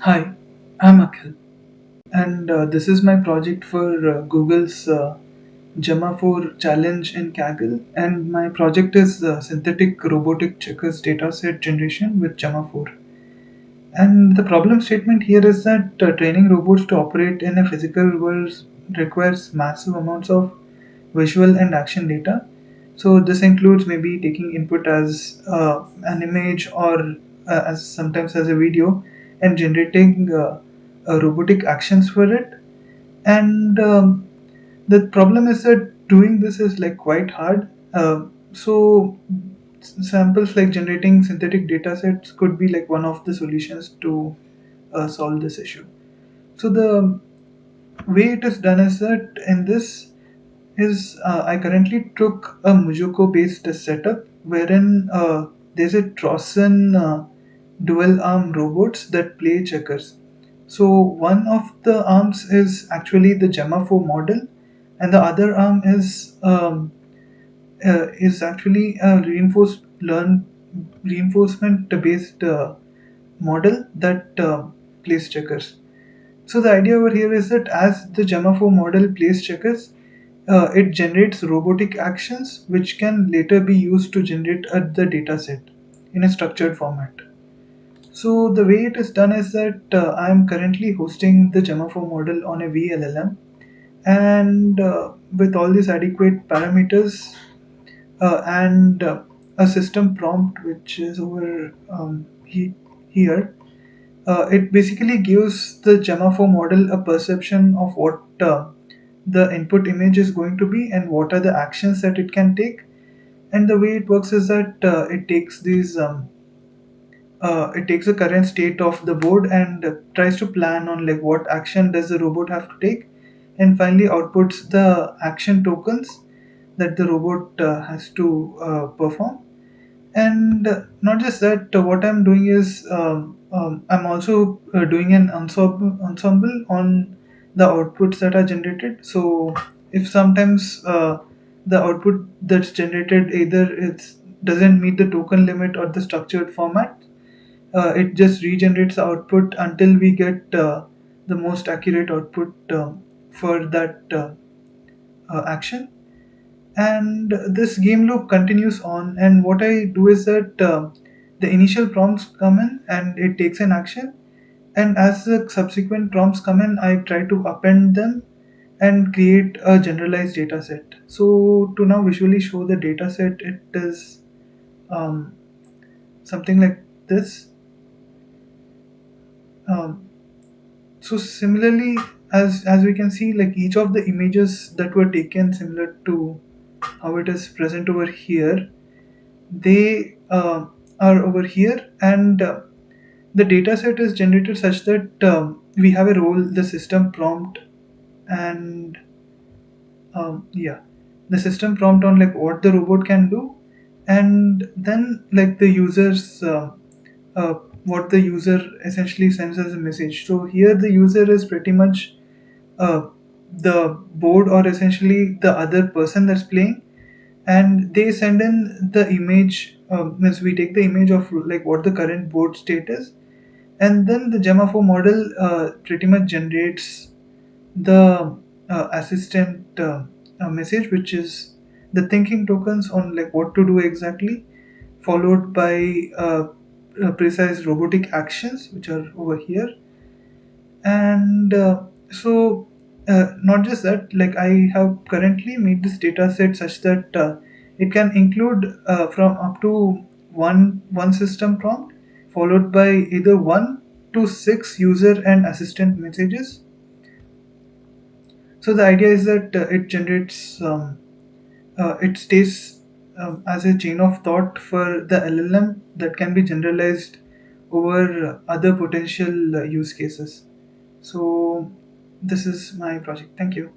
Hi, I'm Akhil, and this is my project for Google's Gemma 4 challenge in Kaggle. And my project is synthetic robotic checkers dataset generation with Gemma 4. And the problem statement here is that training robots to operate in a physical world requires massive amounts of visual and action data. So this includes maybe taking input as an image or as sometimes as a video and generating robotic actions for it. And the problem is that doing this is like quite hard. So samples like generating synthetic data sets could be like one of the solutions to solve this issue. So the way it is done is that in this is I currently took a Mujoko based setup wherein there's a Trossen dual arm robots that play checkers. So one of the arms is actually the Gemma 4 model, and the other arm is actually a reinforcement based model that plays checkers. So the idea over here is that as the Gemma 4 model plays checkers, it generates robotic actions which can later be used to generate the dataset in a structured format. So the way it is done is that I am currently hosting the Gemma 4 model on a VLLM, and with all these adequate parameters and a system prompt which is over here, it basically gives the Gemma 4 model a perception of what the input image is going to be and what are the actions that it can take. And the way it works is that it takes the current state of the board and tries to plan on like what action does the robot have to take, and finally outputs the action tokens that the robot has to perform. And not just that, what I'm doing is I'm also doing an ensemble on the outputs that are generated. So if sometimes the output that's generated either it doesn't meet the token limit or the structured format, it just regenerates the output until we get the most accurate output for that action. And this game loop continues on, and what I do is that the initial prompts come in and it takes an action, and as the subsequent prompts come in I try to append them and create a generalized data set. So to now visually show the data set, it is um, something like this. um, so similarly, as we can see, like each of the images that were taken similar to how it is present over here, they are over here, and the data set is generated such that we have a role, the system prompt, and yeah, the system prompt on like what the robot can do, and then like the users uh, what the user essentially sends as a message. So here the user is pretty much uh, the board, or essentially the other person that's playing, and they send in the image. Means we take the image of like what the current board state is, and then the Gemma 4 model pretty much generates the assistant message, which is the thinking tokens on like what to do exactly, followed by precise robotic actions which are over here. And not just that, like I have currently made this data set such that it can include from up to one system prompt followed by either 1 to 6 user and assistant messages. So the idea is that it stays as a chain of thought for the LLM that can be generalized over other potential use cases. So this is my project. Thank you.